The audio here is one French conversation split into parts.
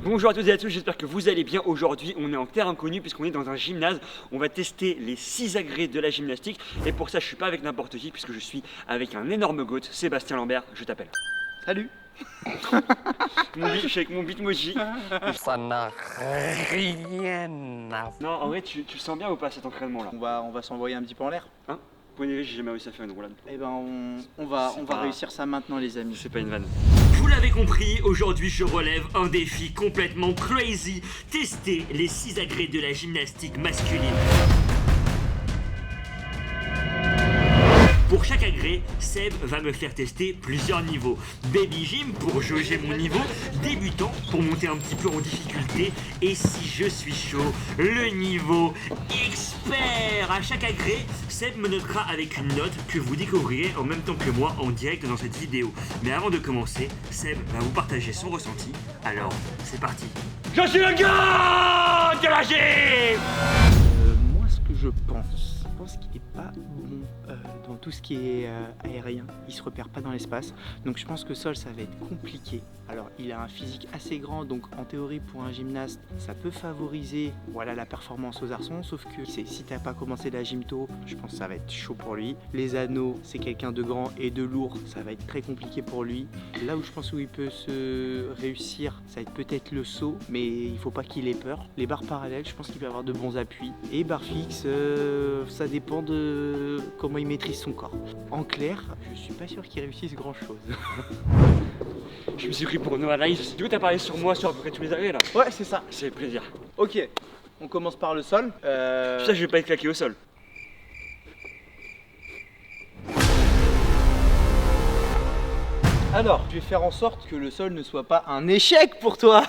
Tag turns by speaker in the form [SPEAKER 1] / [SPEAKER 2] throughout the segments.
[SPEAKER 1] Bonjour à toutes et à tous, j'espère que vous allez bien. Aujourd'hui, on est en terre inconnue puisqu'on est dans un gymnase. On va tester les 6 agrès de la gymnastique. Et pour ça, je suis pas avec n'importe qui puisque je suis avec un énorme goat, Sébastien Lambert. Je t'appelle.
[SPEAKER 2] Salut.
[SPEAKER 1] Je suis avec mon bitmoji.
[SPEAKER 3] Ça n'a rien à...
[SPEAKER 1] Non, en vrai, tu sens bien ou pas cet entraînement là?
[SPEAKER 2] On va s'envoyer un petit peu en l'air.
[SPEAKER 1] Hein? Point de vue, j'ai jamais réussi à faire une roulade.
[SPEAKER 2] Eh ben on va réussir ça maintenant les amis.
[SPEAKER 1] C'est pas une vanne. Vous l'avez compris, aujourd'hui je relève un défi complètement crazy. Tester les 6 agrès de la gymnastique masculine. Pour chaque agrès, Seb va me faire tester plusieurs niveaux. Baby Gym pour jauger mon niveau, débutant pour monter un petit peu en difficulté, et si je suis chaud, le niveau expert. À chaque agrès, Seb me notera avec une note que vous découvrirez en même temps que moi en direct dans cette vidéo. Mais avant de commencer, Seb va vous partager son ressenti. Alors, c'est parti. Je suis le gars de la gym.
[SPEAKER 2] Moi ce que je pense qu'il est pas bon dans tout ce qui est aérien, il se repère pas dans l'espace, donc je pense que sol ça va être compliqué. Alors il a un physique assez grand, donc en théorie pour un gymnaste ça peut favoriser la performance aux arçons, sauf que si t'as pas commencé la gym tôt, je pense que ça va être chaud pour lui. Les anneaux, c'est quelqu'un de grand et de lourd, ça va être très compliqué pour lui. Là où je pense où il peut se réussir, ça va être peut-être le saut, mais il faut pas qu'il ait peur. Les barres parallèles, je pense qu'il peut avoir de bons appuis, et barres fixes, ça dépend de comment il maîtrise son corps. En clair, je suis pas sûr qu'il réussisse grand chose.
[SPEAKER 1] Je me suis pris pour Noah Lyles. Du coup, t'as parlé sur moi sur à peu près tous les agrès là.
[SPEAKER 2] Ouais, c'est ça.
[SPEAKER 1] C'est plaisir.
[SPEAKER 2] Ok, on commence par le sol.
[SPEAKER 1] Ça, je vais pas être claqué au sol.
[SPEAKER 2] Alors, je vais faire en sorte que le sol ne soit pas un échec pour toi.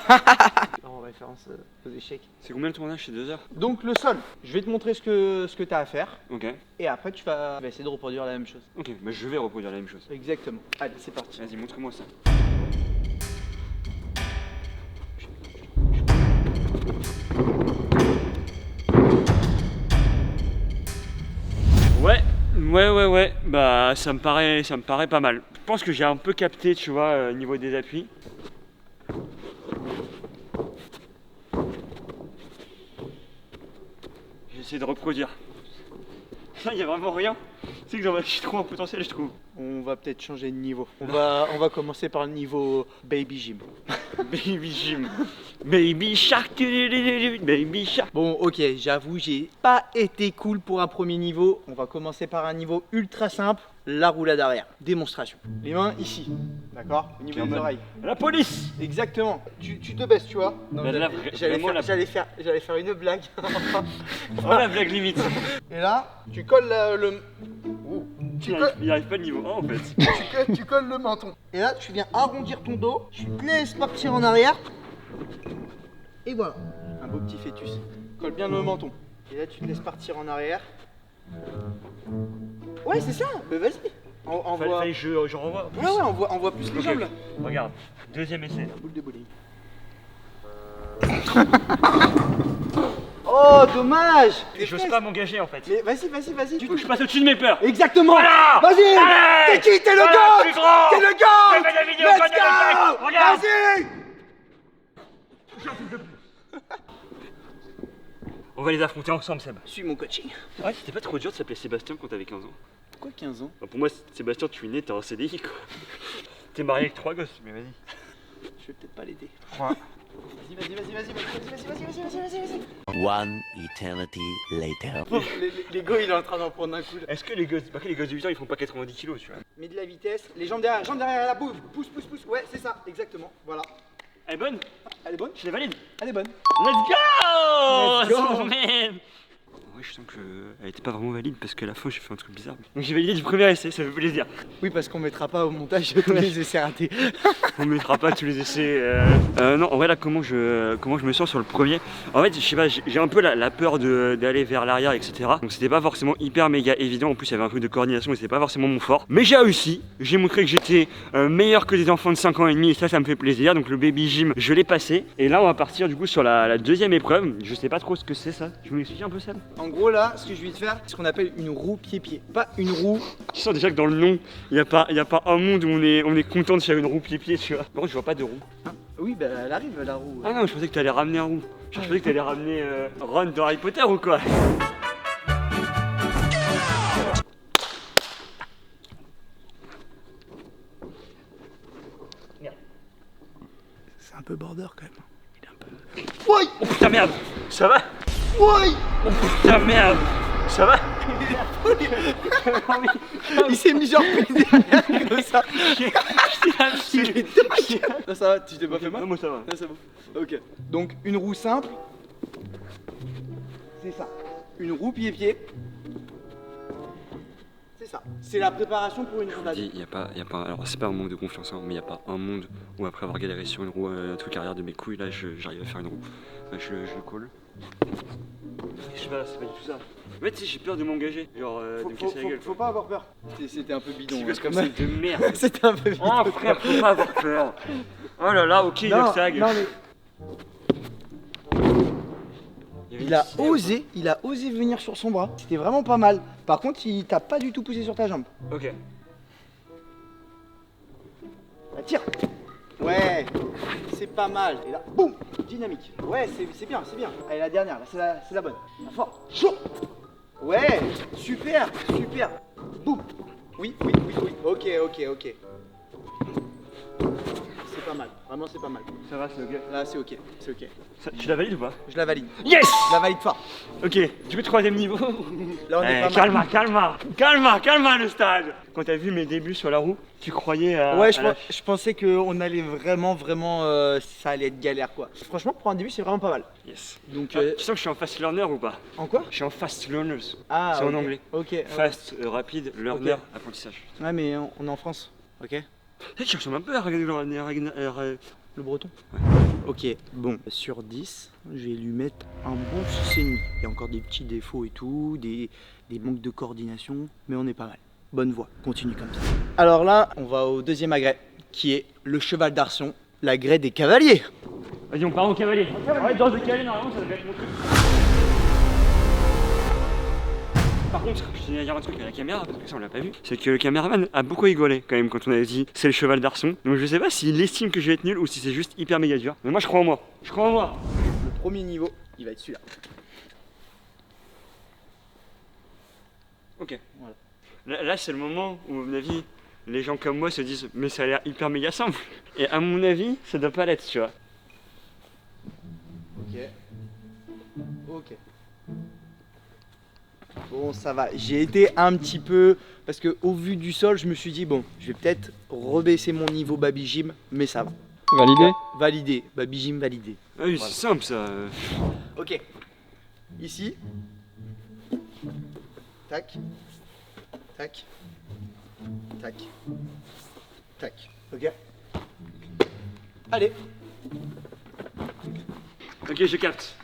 [SPEAKER 2] En référence aux échecs.
[SPEAKER 1] C'est combien le tournage? C'est 2 heures?
[SPEAKER 2] Donc le sol, je vais te montrer ce que tu as à faire.
[SPEAKER 1] Ok.
[SPEAKER 2] Et après tu vas essayer de reproduire la même chose.
[SPEAKER 1] Ok, bah je vais reproduire la même chose.
[SPEAKER 2] Exactement. Allez, c'est parti.
[SPEAKER 1] Vas-y, montre-moi ça. Ouais. Bah ça me paraît pas mal. Je pense que j'ai un peu capté, tu vois, au niveau des appuis. J'essaie de reproduire. Là, il y a vraiment rien. C'est que je suis trop en potentiel, je trouve.
[SPEAKER 2] On va peut-être changer de niveau. On va commencer par le niveau Baby Gym.
[SPEAKER 1] Baby Gym. Baby Shark. Baby Shark.
[SPEAKER 2] Bon, ok, j'avoue, j'ai pas été cool pour un premier niveau. On va commencer par un niveau ultra simple, la roulade arrière. Démonstration. Les mains ici, d'accord? Au niveau des oreilles.
[SPEAKER 1] La police.
[SPEAKER 2] Exactement. Tu te baisses, tu vois? Non,
[SPEAKER 1] Bah, là,
[SPEAKER 2] j'allais faire une blague.
[SPEAKER 1] Oh la blague limite.
[SPEAKER 2] Et là, tu colles le...
[SPEAKER 1] Il arrive pas de niveau 1 en fait.
[SPEAKER 2] Tu colles le menton. Et là, tu viens arrondir ton dos. Tu te laisses partir en arrière. Et voilà. Un beau petit fœtus. Colle bien le menton. Et là, tu te laisses partir en arrière. Ouais, c'est ça. Mais vas-y.
[SPEAKER 1] Fallait que je renvoie.
[SPEAKER 2] Ouais, on voit plus les jambes là.
[SPEAKER 1] Regarde, deuxième essai.
[SPEAKER 2] Boule de bowling. Oh, dommage!
[SPEAKER 1] J'ose pas m'engager en fait.
[SPEAKER 2] Mais vas-y.
[SPEAKER 1] Faut que je passe au-dessus de mes peurs.
[SPEAKER 2] Exactement!
[SPEAKER 1] Voilà.
[SPEAKER 2] Vas-y!
[SPEAKER 1] Allez.
[SPEAKER 2] T'es qui? T'es le
[SPEAKER 1] Voilà,
[SPEAKER 2] GOAT!
[SPEAKER 1] je suis grand.
[SPEAKER 2] T'es le GOAT!
[SPEAKER 1] Je fais de la vidéo
[SPEAKER 2] Let's
[SPEAKER 1] comme des mecs.
[SPEAKER 2] go!
[SPEAKER 1] Regarde.
[SPEAKER 2] Vas-y!
[SPEAKER 1] On va les affronter ensemble, Seb.
[SPEAKER 2] Suis mon coaching.
[SPEAKER 1] Ouais, c'était pas trop dur de s'appeler Sébastien quand t'avais 15 ans.
[SPEAKER 2] Pourquoi 15 ans?
[SPEAKER 1] Bah, pour moi, Sébastien, tu es né, t'es en CDI quoi. T'es marié avec 3 gosses, mais vas-y.
[SPEAKER 2] Je vais peut-être pas l'aider.
[SPEAKER 1] Ouais.
[SPEAKER 2] Vas-y.
[SPEAKER 3] One eternity later.
[SPEAKER 2] Les gars, il est en train d'en prendre un coup.
[SPEAKER 1] Est-ce que les gosses, les gosses de 8 ans, ils font pas 90 kilos, tu vois?
[SPEAKER 2] Mets de la vitesse, les jambes derrière la bouffe. Pousse. Ouais, c'est ça, exactement. Voilà.
[SPEAKER 1] Elle est bonne?
[SPEAKER 2] Elle est bonne?
[SPEAKER 1] Je les valide.
[SPEAKER 2] Elle est bonne.
[SPEAKER 1] Let's go!
[SPEAKER 2] Let's go.
[SPEAKER 1] So, man. Ouais, je sens qu'elle était pas vraiment valide parce qu'à la fin j'ai fait un truc bizarre. Donc j'ai validé du premier essai, ça fait plaisir.
[SPEAKER 2] Oui, parce qu'on mettra pas au montage tous les essais ratés.
[SPEAKER 1] On mettra pas tous les essais. Non, en vrai là, comment je me sens sur le premier? En fait, je sais pas, j'ai un peu la peur d'aller vers l'arrière, etc. Donc c'était pas forcément hyper méga évident. En plus, il y avait un truc de coordination et c'était pas forcément mon fort. Mais j'ai réussi. J'ai montré que j'étais meilleur que des enfants de 5 ans et demi et ça me fait plaisir. Donc le baby gym, je l'ai passé. Et là, on va partir du coup sur la deuxième épreuve. Je sais pas trop ce que c'est ça. Tu veux m'expliquer un peu ça?
[SPEAKER 2] En gros, là, ce que je vais te faire, c'est ce qu'on appelle une roue pied-pied. Pas une roue.
[SPEAKER 1] Tu sens déjà que dans le nom, il n'y a pas un monde où on est content de faire une roue pied-pied, tu vois. Par contre, je vois pas de roue.
[SPEAKER 2] Hein, Oui, bah elle arrive la roue.
[SPEAKER 4] Ah non, je pensais que t'allais ramener un roue. Je pensais que t'allais ramener Ron de Harry Potter ou quoi.
[SPEAKER 2] C'est un peu border quand même. Il est un peu.
[SPEAKER 4] Oui. Oh putain merde. Ça va?
[SPEAKER 2] Oui.
[SPEAKER 4] Oh putain merde. Ça va?
[SPEAKER 2] Il s'est mis genre derrière comme ça. Il est dingue. Là ça va, tu t'es pas fait mal?
[SPEAKER 4] Non, moi ça va.
[SPEAKER 2] Là c'est bon. Ok. Donc une roue simple. C'est ça. Une roue pied-pied. C'est ça. C'est la préparation pour une journée.
[SPEAKER 4] Il y a pas, alors c'est pas un manque de confiance, hein, mais il y a pas un monde où après avoir galéré sur une roue toute l'arrière de mes couilles, là j'arrive à faire une roue. Je le colle. Je sais pas, c'est pas du tout ça. En fait, tu sais, j'ai peur de m'engager, genre de me casser la gueule.
[SPEAKER 2] Faut pas avoir peur. C'était un peu bidon.
[SPEAKER 4] C'est comme ça de merde.
[SPEAKER 2] C'était un peu bidon.
[SPEAKER 4] Oh frère, faut pas avoir peur. Oh là là, ok,
[SPEAKER 2] Non,
[SPEAKER 4] il
[SPEAKER 2] non, mais il a osé venir sur son bras. C'était vraiment pas mal. Par contre, il t'a pas du tout poussé sur ta jambe.
[SPEAKER 4] Ok.
[SPEAKER 2] Bah, tire. Ouais, c'est pas mal. Et là, boum, dynamique. Ouais, c'est bien, c'est bien. Allez, la dernière, là, c'est la bonne. La fort. Chaud. Ouais, super, super. Boum. Oui. Ok. C'est pas mal. Vraiment, c'est pas mal.
[SPEAKER 4] Ça va, c'est ok.
[SPEAKER 2] Là, c'est ok.
[SPEAKER 4] Tu la valides ou pas?
[SPEAKER 2] Je la valide.
[SPEAKER 4] Yes.
[SPEAKER 2] Je la valide fort.
[SPEAKER 4] Ok, du coup, troisième niveau.
[SPEAKER 2] Là, on est pas mal.
[SPEAKER 4] Calma le stade. Quand t'as vu mes débuts sur la roue, tu croyais à.
[SPEAKER 2] Ouais, je pensais qu'on allait vraiment, ça allait être galère quoi. Franchement, pour un début, c'est vraiment pas mal.
[SPEAKER 4] Yes.
[SPEAKER 2] Donc,
[SPEAKER 4] Tu sens que je suis en fast learner ou pas?
[SPEAKER 2] en quoi?
[SPEAKER 4] Je suis en fast learners.
[SPEAKER 2] Ah,
[SPEAKER 4] C'est en
[SPEAKER 2] ok.
[SPEAKER 4] anglais.
[SPEAKER 2] Ok.
[SPEAKER 4] Fast, rapide, learner,
[SPEAKER 2] Ok.
[SPEAKER 4] apprentissage.
[SPEAKER 2] Ouais, mais on est en France. Ok.
[SPEAKER 4] Tu ressembles un peu à
[SPEAKER 2] Le breton. Ok, bon, sur 10, je vais lui mettre un bon 6,5. Il y a encore des petits défauts et tout, des manques de coordination, mais on est pas mal. Bonne voie, continue comme ça. Alors là, on va au deuxième agrès, qui est le cheval d'Arçon, l'agrès des cavaliers.
[SPEAKER 4] Vas-y, on part au cavalier. Ouais, dans le cavalier, normalement, ça devrait être mon truc. Par contre, je tenais à dire un truc à la caméra, parce que ça on l'a pas vu, c'est que le caméraman a beaucoup rigolé quand même quand on avait dit c'est le cheval d'Arçon. Donc je sais pas s'il estime que je vais être nul ou si c'est juste hyper méga dur. Mais moi je crois en moi.
[SPEAKER 2] Le premier niveau, il va être celui-là.
[SPEAKER 4] Ok.
[SPEAKER 2] Voilà.
[SPEAKER 4] Là c'est le moment où, à mon avis, les gens comme moi se disent mais ça a l'air hyper méga simple. Et à mon avis, ça doit pas l'être, tu vois.
[SPEAKER 2] Ok. Bon, ça va. J'ai été un petit peu. Parce que au vu du sol, je me suis dit, bon, je vais peut-être rebaisser mon niveau Baby Gym, mais ça va.
[SPEAKER 5] Validé?
[SPEAKER 2] Validé. Baby Gym validé.
[SPEAKER 4] Ah oui,
[SPEAKER 2] Voilà.
[SPEAKER 4] c'est simple ça.
[SPEAKER 2] Ok. Ici. Tac. Tac. Tac. Tac. Ok. Allez.
[SPEAKER 4] Ok, je capte.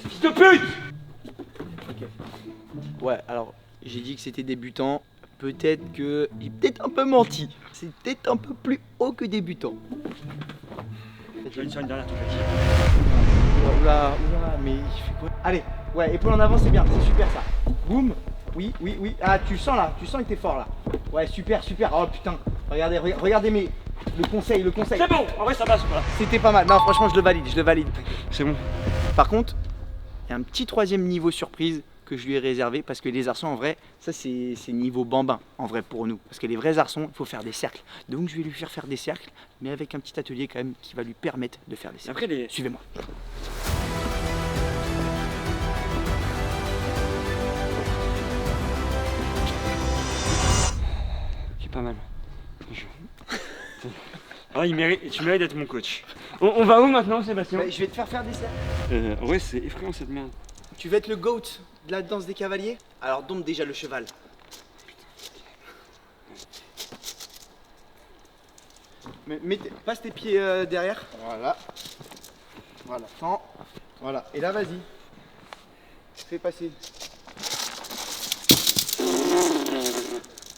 [SPEAKER 4] Fils de pute!
[SPEAKER 2] Ouais, alors j'ai dit que c'était débutant. Peut-être que j'ai peut-être un peu menti. C'est peut-être un peu plus haut que débutant.
[SPEAKER 4] Je vais lui faire une dernière tentative.
[SPEAKER 2] Oula, mais il fait quoi? Allez, ouais, épaule en avant, c'est bien, c'est super ça. Boum. Oui. Ah, tu sens là, tu sens que t'es fort là. Ouais, super. Oh putain, regardez mes. Le conseil.
[SPEAKER 4] C'est bon, en vrai ça passe, voilà.
[SPEAKER 2] C'était pas mal. Non, franchement, je le valide.
[SPEAKER 4] C'est bon.
[SPEAKER 2] Par contre, il y a un petit troisième niveau surprise que je lui ai réservé parce que les arçons en vrai, ça c'est niveau bambin en vrai pour nous. Parce que les vrais arçons, il faut faire des cercles. Donc je vais lui faire des cercles, mais avec un petit atelier quand même qui va lui permettre de faire des cercles.
[SPEAKER 4] Après
[SPEAKER 2] Suivez-moi.
[SPEAKER 4] C'est pas mal. Ah, tu mérites d'être mon coach. On va où maintenant, Sébastien?
[SPEAKER 2] Bah, je vais te faire des cercles.
[SPEAKER 4] En vrai, c'est effrayant cette merde.
[SPEAKER 2] Tu veux être le goat de la danse des cavaliers? Alors dompe déjà le cheval. Passe tes pieds derrière. Voilà. Tends. Voilà. Et là, vas-y. Fais passer.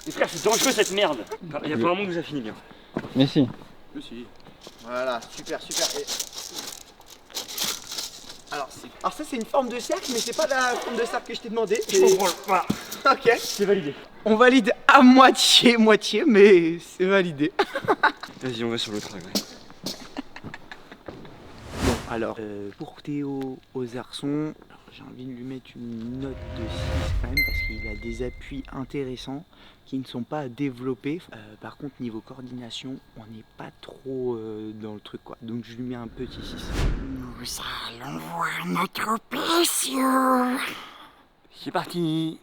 [SPEAKER 4] Mais frère, c'est dangereux cette merde. Il y a pas un monde où ça finit bien.
[SPEAKER 5] Mais si.
[SPEAKER 2] Voilà, super. Et... Alors ça c'est une forme de cercle, mais c'est pas la forme de cercle que je t'ai demandé.
[SPEAKER 1] Voilà,
[SPEAKER 2] Ok.
[SPEAKER 1] c'est validé.
[SPEAKER 2] On valide à moitié, mais c'est validé.
[SPEAKER 4] Vas-y, on va sur l'autre rail. Ouais.
[SPEAKER 2] Bon, alors, pour Théo aux arçons, j'ai envie de lui mettre une note de 6 quand même, parce qu'il a des appuis intéressants qui ne sont pas développés. Par contre, niveau coordination, on n'est pas trop dans le truc, quoi. Donc, je lui mets un petit 6.
[SPEAKER 5] Nous allons voir notre blessure.
[SPEAKER 4] C'est parti.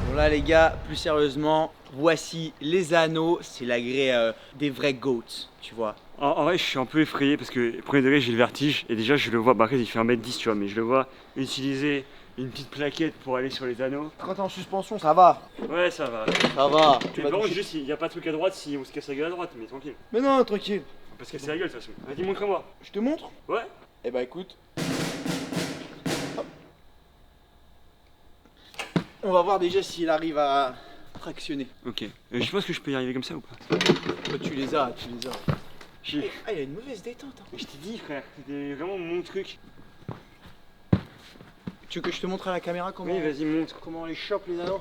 [SPEAKER 2] Bon là les gars, plus sérieusement, voici les anneaux, c'est la grée des vrais goats, tu vois.
[SPEAKER 4] En vrai, je suis un peu effrayé parce que, premier degré, j'ai le vertige. Et déjà, je le vois, bah, après, il fait 1m10, tu vois, mais je le vois utiliser une petite plaquette pour aller sur les anneaux.
[SPEAKER 2] Quand t'es en suspension, ça va.
[SPEAKER 4] Ouais, ça va.
[SPEAKER 2] Ça va.
[SPEAKER 4] Mais par contre, juste, il n'y a pas de truc à droite si on se casse la gueule à droite, mais tranquille.
[SPEAKER 2] Mais non, tranquille.
[SPEAKER 4] On peut se casser la gueule, de toute façon. Vas-y, montre-moi.
[SPEAKER 2] Je te montre.
[SPEAKER 4] Ouais.
[SPEAKER 2] Eh bah écoute. Hop. On va voir déjà s'il arrive à tractionner.
[SPEAKER 4] Ok. Je pense que je peux y arriver comme ça ou pas?
[SPEAKER 2] Toi, tu les as. Ah, il a une mauvaise détente. Hein.
[SPEAKER 4] Je t'ai dit, frère, c'était vraiment mon truc.
[SPEAKER 2] Tu veux que je te montre à la caméra comment,
[SPEAKER 4] Oui, vas-y, montre.
[SPEAKER 2] comment on les chope les anneaux?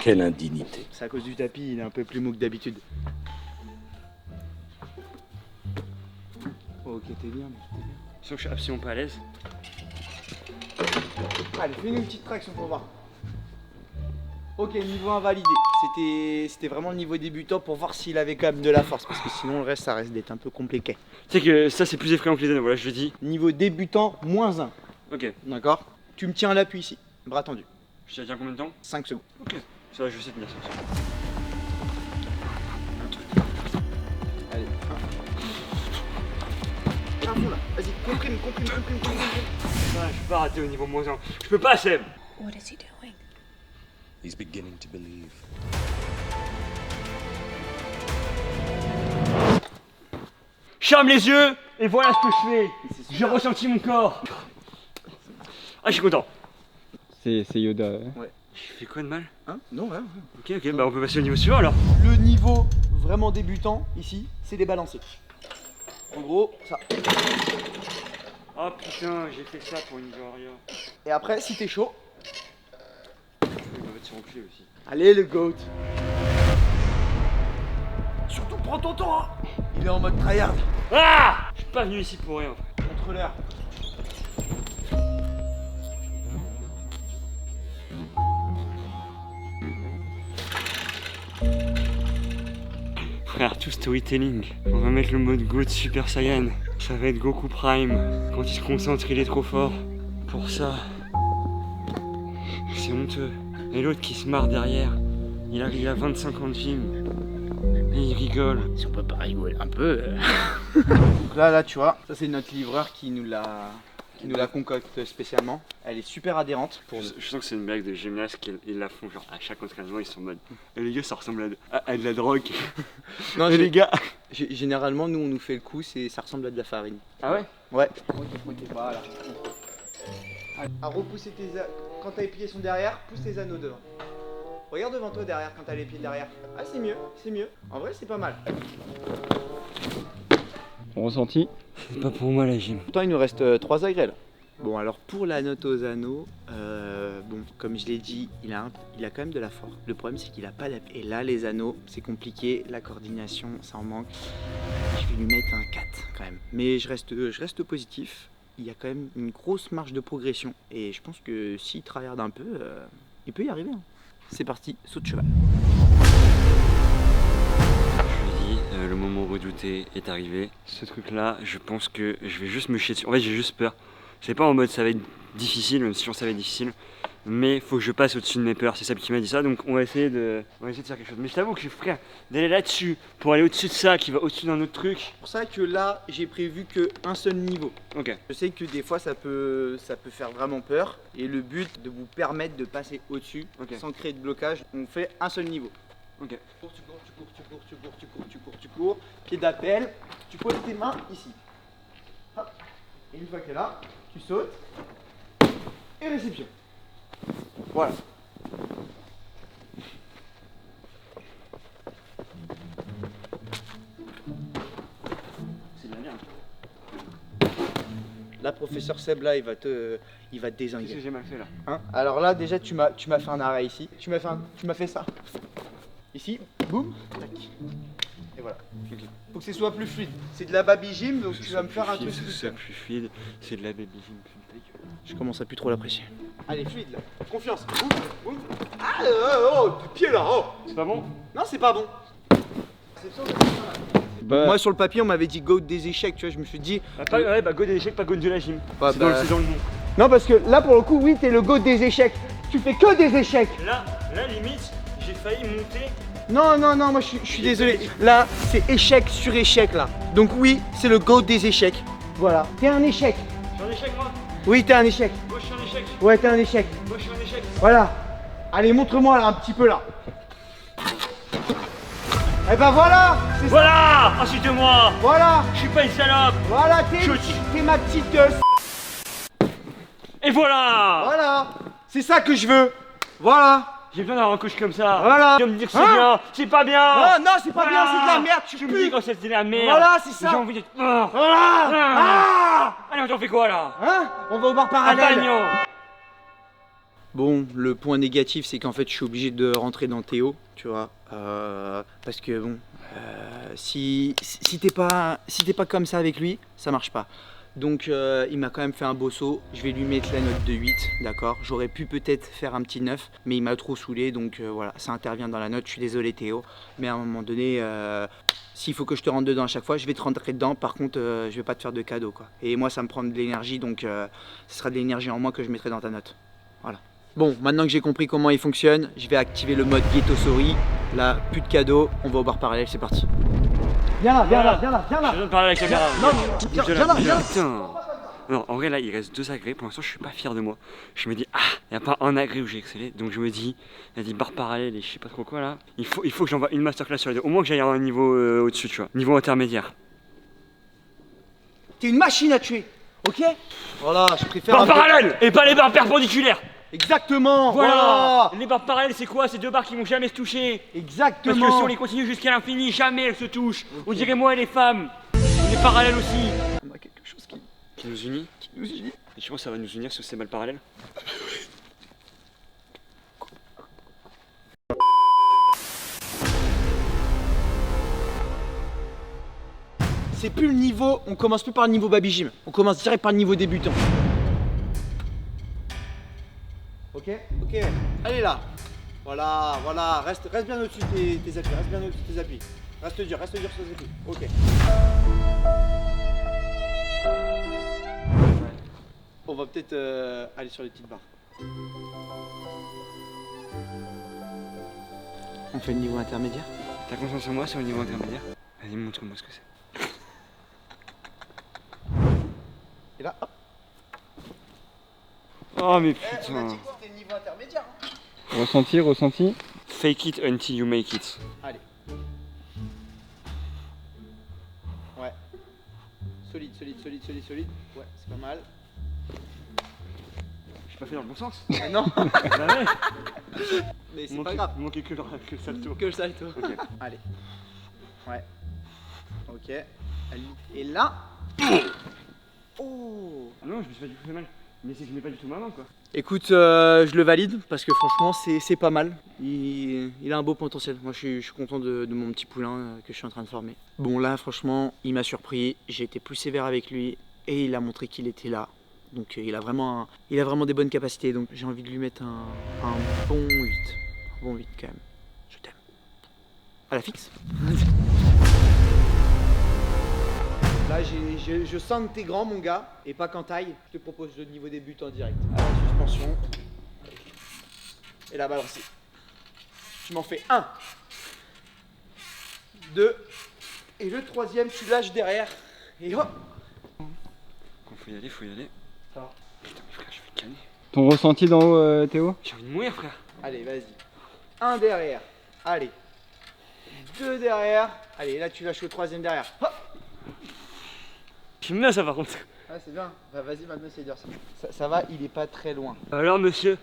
[SPEAKER 3] Quelle indignité.
[SPEAKER 2] C'est à cause du tapis, il est un peu plus mou que d'habitude. Ok, t'es bien, mec, t'es bien.
[SPEAKER 4] Je sens que je suis absolument pas à l'aise.
[SPEAKER 2] Allez, fais-nous une petite traction pour voir. Ok, niveau invalidé. C'était vraiment le niveau débutant pour voir s'il avait quand même de la force. Parce que sinon, le reste, ça reste d'être un peu compliqué.
[SPEAKER 4] Tu sais que ça, c'est plus effrayant que les anneaux, voilà, je le dis.
[SPEAKER 2] Niveau débutant, moins 1.
[SPEAKER 4] Ok.
[SPEAKER 2] D'accord? Tu me tiens à l'appui ici. Bras tendu.
[SPEAKER 4] Je t'ai dit combien de temps?
[SPEAKER 2] 5 secondes.
[SPEAKER 4] Ok. Ça va, je sais tenir ça.
[SPEAKER 2] Allez. À fond là. Vas-y, comprime.
[SPEAKER 4] Ouais, je peux pas rater au niveau moins 1. Je peux pas, Seb.
[SPEAKER 5] What is he doing?
[SPEAKER 3] He's beginning to believe.
[SPEAKER 4] Je ferme les yeux et voilà ce que je fais. J'ai ressenti mon corps. Ah, je suis content.
[SPEAKER 6] C'est Yoda.
[SPEAKER 4] J'ai fait quoi de mal?
[SPEAKER 2] Hein? Non, ouais.
[SPEAKER 4] Ok, bah on peut passer au niveau suivant alors.
[SPEAKER 2] Le niveau vraiment débutant, ici, c'est des balancés. En gros, ça.
[SPEAKER 4] Oh putain, j'ai fait ça pour une warrior.
[SPEAKER 2] Et après, si t'es chaud,
[SPEAKER 4] Il va te reculer aussi.
[SPEAKER 2] allez le goat. Surtout prends ton temps, hein. Il est en mode tryhard.
[SPEAKER 4] Ah! Je suis pas venu ici pour rien.
[SPEAKER 2] Contrôleur.
[SPEAKER 4] Frère, tout storytelling. On va mettre le mode Goat Super Saiyan. Ça va être Goku Prime. Quand il se concentre, il est trop fort. Pour ça, c'est honteux. Et l'autre qui se marre derrière, il a 25 ans de film. Et il rigole.
[SPEAKER 2] Si on peut pas rigoler un peu. Donc là, tu vois, ça c'est notre livreur qui nous la concocte spécialement. Elle est super adhérente pour nous.
[SPEAKER 4] Je sens que c'est une blague de gymnaste qu'ils la font genre à chaque entraînement, ils sont en mode les gars, ça ressemble à de la drogue.
[SPEAKER 2] Non,
[SPEAKER 4] Et les gars.
[SPEAKER 2] Généralement, nous on nous fait le coup, ça ressemble à de la farine.
[SPEAKER 4] Ah ouais?
[SPEAKER 2] Ouais. Voilà. À repousser quand t'as les pieds sont derrière, pousse tes anneaux devant. Regarde devant toi derrière quand t'as les pieds derrière. Ah, c'est mieux. En vrai, c'est pas mal.
[SPEAKER 6] Ressenti?
[SPEAKER 4] C'est pas pour moi la gym.
[SPEAKER 2] Pourtant, il nous reste 3 agrès. Bon, alors pour la note aux anneaux, bon, comme je l'ai dit, il a quand même de la force. Le problème, c'est qu'il a pas d'appui. Et là, les anneaux, c'est compliqué. La coordination, ça en manque. Je vais lui mettre un 4 quand même. Mais je reste positif. Il y a quand même une grosse marge de progression. Et je pense que s'il tryhard un peu, il peut y arriver. Hein. C'est parti, saut de cheval.
[SPEAKER 4] Je lui dis, le moment redouté est arrivé. Ce truc là, je pense que je vais juste me chier dessus. En fait, j'ai juste peur. C'est pas en mode ça va être difficile, même si on savait difficile. Mais faut que je passe au-dessus de mes peurs. C'est Seb qui m'a dit ça, donc on va essayer de faire quelque chose. Mais je t'avoue que frère, d'aller là-dessus, pour aller au-dessus de ça, qui va au-dessus d'un autre truc.
[SPEAKER 2] C'est pour ça que là, j'ai prévu qu'un seul niveau.
[SPEAKER 4] Ok.
[SPEAKER 2] Je sais que des fois, ça peut faire vraiment peur. Et le but, de vous permettre de passer au-dessus,
[SPEAKER 4] Ok.
[SPEAKER 2] sans créer de blocage. On fait un seul niveau.
[SPEAKER 4] Ok.
[SPEAKER 2] Tu cours. Pied d'appel. Tu poses tes mains ici. Hop. Et une fois que t'es là, tu sautes. Et réception. Voilà. Là, professeur Seb, là, il va te
[SPEAKER 4] Qu'est-ce que
[SPEAKER 2] dézinguer.
[SPEAKER 4] j'ai mal fait là?
[SPEAKER 2] Hein, alors là, déjà, tu m'as fait un arrêt ici. Tu m'as fait ça. Ici, boum, tac. Et voilà. Faut que ce soit plus fluide. C'est de la baby gym, donc tu vas me faire un truc plus
[SPEAKER 4] C'est plus fluide, c'est de la baby gym.
[SPEAKER 2] Je commence à plus trop l'apprécier. Allez, fluide là. Confiance. Boum, boum. Ah, oh, du pied là, oh.
[SPEAKER 4] C'est pas bon?
[SPEAKER 2] Non, c'est pas bon.
[SPEAKER 6] Bah,
[SPEAKER 2] Moi, sur le papier, on m'avait dit go des échecs, tu vois, je me suis dit.
[SPEAKER 4] Ouais, bah go des échecs, pas go de la gym.
[SPEAKER 2] Ouais,
[SPEAKER 4] C'est
[SPEAKER 2] bah-
[SPEAKER 4] dans le nom.
[SPEAKER 2] Non, parce que là, pour le coup, oui, t'es le go des échecs. Tu fais que des échecs.
[SPEAKER 1] Là, limite, j'ai failli monter.
[SPEAKER 2] Non, moi je suis désolé. Là, c'est échec sur échec là. Donc oui, c'est le go des échecs. Voilà. T'es un échec.
[SPEAKER 1] Je suis un échec, moi.
[SPEAKER 2] Oui, t'es un échec.
[SPEAKER 1] Moi, je suis un échec.
[SPEAKER 2] Ouais, t'es un échec.
[SPEAKER 1] Moi, je suis un échec.
[SPEAKER 2] Voilà. Allez, montre-moi là un petit peu là. Eh ben voilà. C'est ça.
[SPEAKER 1] Voilà! Ensuite de moi!
[SPEAKER 2] Voilà.
[SPEAKER 1] Je suis pas une salope!
[SPEAKER 2] Voilà,
[SPEAKER 1] Je-
[SPEAKER 2] t'es ma petite.
[SPEAKER 1] Et voilà!
[SPEAKER 2] Voilà. C'est ça que je veux. Voilà.
[SPEAKER 1] J'ai besoin d'avoir un coach comme ça.
[SPEAKER 2] Voilà.
[SPEAKER 1] Tu vas me dire que c'est
[SPEAKER 2] Hein?
[SPEAKER 1] bien, c'est pas bien!
[SPEAKER 2] Non, c'est pas bien, c'est de la merde.
[SPEAKER 1] Tu me dis quand c'est de la merde!
[SPEAKER 2] Voilà, c'est ça.
[SPEAKER 1] J'ai envie d'être.
[SPEAKER 2] Voilà.
[SPEAKER 1] Ah. Allez, on t'en fait quoi là?
[SPEAKER 2] Hein? On va au bar
[SPEAKER 1] Un
[SPEAKER 2] parallèle.
[SPEAKER 1] bagnon!
[SPEAKER 2] Bon, le point négatif, c'est qu'en fait, je suis obligé de rentrer dans Théo, tu vois, parce que bon, si t'es pas comme ça avec lui, ça marche pas. Donc, il m'a quand même fait un beau saut. Je vais lui mettre la note de 8, d'accord. J'aurais pu peut-être faire un petit 9, mais il m'a trop saoulé, donc voilà, ça intervient dans la note. Je suis désolé, Théo, mais à un moment donné, s'il faut que je te rentre dedans à chaque fois, je vais te rentrer dedans. Par contre, je vais pas te faire de cadeau, quoi. Et moi, ça me prend de l'énergie, donc ce sera de l'énergie en moins que je mettrai dans ta note. Voilà. Bon, maintenant que j'ai compris comment il fonctionne, je vais activer le mode Ghetto Sorry. Là, plus de cadeaux, on va au bar parallèle, c'est parti. Viens là.
[SPEAKER 1] Je viens de parler à la caméra.
[SPEAKER 4] Putain. Non, en vrai là il reste 2 agrès, pour l'instant je suis pas fier de moi. Je me dis y a pas un agrès où j'ai excellé, donc je me dis, il y a des barres parallèles et je sais pas trop quoi là. Il faut que j'envoie une masterclass sur les deux, au moins que j'aille à un niveau au-dessus, tu vois, niveau intermédiaire.
[SPEAKER 2] T'es une machine à tuer, ok? Voilà, je préfère.
[SPEAKER 1] Barres
[SPEAKER 2] un peu-
[SPEAKER 1] parallèles et pas les barres perpendiculaires!
[SPEAKER 2] Exactement,
[SPEAKER 1] Voilà! Les barres parallèles, c'est quoi? C'est deux barres qui vont jamais se toucher! Parce
[SPEAKER 2] Exactement.
[SPEAKER 1] que si on les continue jusqu'à l'infini, jamais elles se touchent! On dirait moi et les femmes! Les parallèles aussi!
[SPEAKER 2] On a quelque chose
[SPEAKER 4] Qui nous unit. Et tu penses que ça va nous unir sur ces balles parallèles?
[SPEAKER 2] C'est plus le niveau, on commence plus par le niveau baby gym, on commence direct par le niveau débutant. Ok, allez là. Voilà, reste bien au-dessus de tes appuis, reste bien au-dessus de tes appuis. Reste dur sur tes appuis. Ok. On va peut-être aller sur les petites barres. On fait le niveau intermédiaire.
[SPEAKER 4] T'as confiance en moi sur le niveau intermédiaire? Vas-y, montre-moi ce que c'est.
[SPEAKER 2] Et là, hop.
[SPEAKER 4] Oh mais
[SPEAKER 2] On a
[SPEAKER 4] putain.
[SPEAKER 2] dit que c'était le niveau intermédiaire.
[SPEAKER 6] ressenti.
[SPEAKER 4] Fake it until you make it.
[SPEAKER 2] Allez. Ouais. Solide. Ouais, c'est pas mal.
[SPEAKER 4] J'ai pas fait dans le bon sens.
[SPEAKER 2] Mais non,
[SPEAKER 4] Jamais.
[SPEAKER 2] mais c'est pas grave.
[SPEAKER 4] Il manquait que le salto.
[SPEAKER 2] Que le salto.
[SPEAKER 4] Ok.
[SPEAKER 2] Allez. Ouais. Ok. Et là. Oh.
[SPEAKER 4] Non, je me suis pas du tout fait mal. Mais c'est que je mets pas du tout ma main quoi.
[SPEAKER 2] Écoute, je le valide parce que franchement, c'est pas mal. Il a un beau potentiel. Moi, je suis content de mon petit poulain que je suis en train de former. Bon, là, franchement, il m'a surpris. J'ai été plus sévère avec lui et il a montré qu'il était là. Donc, il a vraiment des bonnes capacités. Donc, j'ai envie de lui mettre un bon 8. Un bon 8 quand même. Je t'aime. À la fixe. Là, je sens que t'es grand, mon gars, et pas qu'en taille. Je te propose le niveau débutant direct. À la suspension. Et la balancée. Tu m'en fais 1, 2, et le troisième, tu lâches derrière. Et hop.
[SPEAKER 4] Faut y aller.
[SPEAKER 2] Ça va.
[SPEAKER 4] Putain, mais frère, je vais canner.
[SPEAKER 6] Ton ressenti d'en haut, Théo?
[SPEAKER 4] J'ai envie de mourir, frère.
[SPEAKER 2] Allez, vas-y. 1 derrière. Allez. 2 derrière. Allez, là, tu lâches le troisième derrière. Hop.
[SPEAKER 1] J'aime bien ça par contre.
[SPEAKER 2] Ah, c'est bien. Bah, vas-y, maintenant, c'est dur ça. Ça va, il est pas très loin.
[SPEAKER 1] Alors monsieur,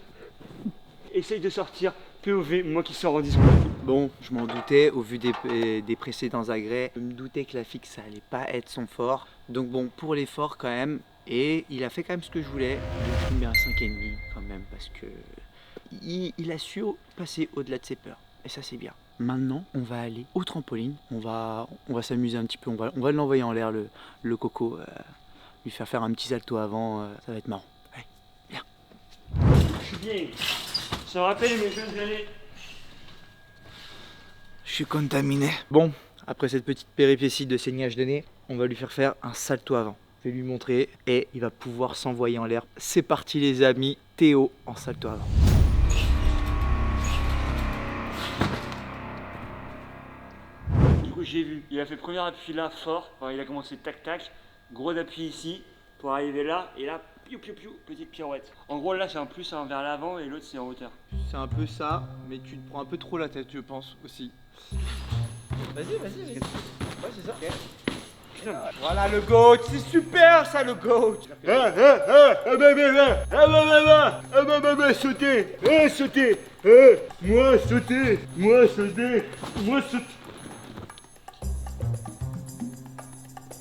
[SPEAKER 1] essaye de sortir POV, moi qui sors en 10 secondes.
[SPEAKER 2] Bon, je m'en doutais, au vu des précédents agrès, je me doutais que la fixe, ça allait pas être son fort. Donc bon, pour l'effort quand même, Et il a fait quand même ce que je voulais. Je lui mets un 5,5 quand même parce que il a su passer au-delà de ses peurs. Et ça c'est bien. Maintenant, on va aller au trampoline. On va s'amuser un petit peu. On va l'envoyer en l'air le coco. Lui faire un petit salto avant. Ça va être marrant. Allez, viens.
[SPEAKER 4] Je suis bien. Ça me rappelle mes jeunes années.
[SPEAKER 2] Je suis contaminé. Bon, après cette petite péripétie de saignage de nez, on va lui faire un salto avant. Je vais lui montrer et il va pouvoir s'envoyer en l'air. C'est parti les amis, Théo en salto avant.
[SPEAKER 4] Du coup, j'ai vu. Il a fait le premier appui là, fort. Enfin, il a commencé tac tac. Gros appui ici pour arriver là. Et là, piou piou piou, petite pirouette. En gros, là, c'est un plus vers l'avant et l'autre, c'est en hauteur.
[SPEAKER 2] C'est un peu ça, mais tu te prends un peu trop la tête, je pense aussi. Vas-y. Ouais, c'est ça. Okay. Voilà le GOAT, c'est super ça le GOAT.
[SPEAKER 1] Sauter, moi sauter.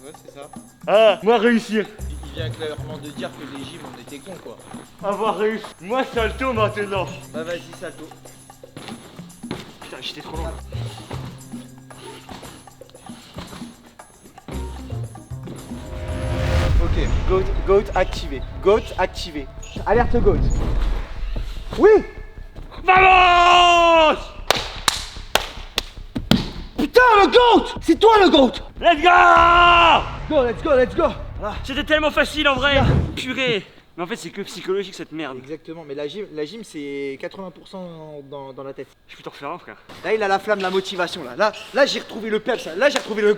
[SPEAKER 2] Ouais, c'est ça.
[SPEAKER 1] Ah, moi réussir.
[SPEAKER 2] Il vient clairement de dire que les gyms on était cons quoi.
[SPEAKER 1] Avoir réussi. Moi salto maintenant.
[SPEAKER 2] Bah vas-y salto.
[SPEAKER 4] Putain, j'étais trop loin.
[SPEAKER 2] Ok, GOAT activé. GOAT activé. Alerte GOAT. Oui.
[SPEAKER 1] Vamos!
[SPEAKER 2] Putain le GOAT. C'est toi le GOAT.
[SPEAKER 1] Let's go!
[SPEAKER 2] Let's go. Voilà.
[SPEAKER 4] C'était tellement facile en vrai. Purée. Mais en fait, c'est que psychologique cette merde.
[SPEAKER 2] Exactement, mais la gym c'est 80% dans la tête.
[SPEAKER 4] Je peux t'en refaire un, frère.
[SPEAKER 2] Là, il a la flamme, la motivation. Là j'ai retrouvé le peps. Là, j'ai retrouvé le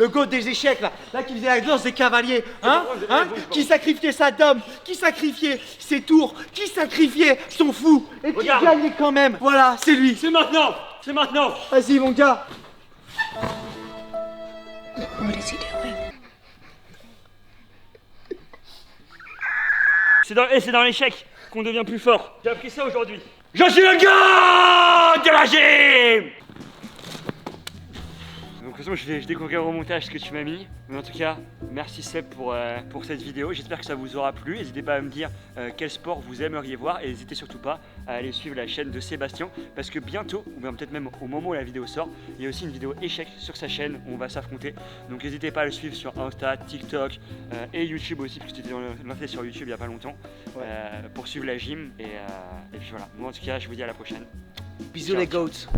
[SPEAKER 2] GOAT des échecs. Là, qui faisait la danse des cavaliers. Qui sacrifiait sa dame, qui sacrifiait ses tours, qui sacrifiait son fou et qui
[SPEAKER 1] Regarde.
[SPEAKER 2] gagnait quand même. Voilà, c'est lui.
[SPEAKER 1] C'est maintenant!
[SPEAKER 2] Vas-y, mon gars.
[SPEAKER 5] What is he doing?
[SPEAKER 4] C'est dans l'échec qu'on devient plus fort. J'ai appris ça aujourd'hui.
[SPEAKER 1] Je suis le gars de la gym!
[SPEAKER 4] Donc de toute façon, je découvrirai au montage ce que tu m'as mis. Mais en tout cas, merci Seb pour cette vidéo. J'espère que ça vous aura plu. N'hésitez pas à me dire quel sport vous aimeriez voir. Et n'hésitez surtout pas à aller suivre la chaîne de Sébastien. Parce que bientôt, ou bien peut-être même au moment où la vidéo sort, il y a aussi une vidéo échec sur sa chaîne où on va s'affronter. Donc n'hésitez pas à le suivre sur Insta, TikTok et YouTube aussi. Parce que c'était lancé sur YouTube il n'y a pas longtemps. Pour suivre la gym. Et puis voilà. Moi en tout cas, je vous dis à la prochaine.
[SPEAKER 2] Bisous les GOATs.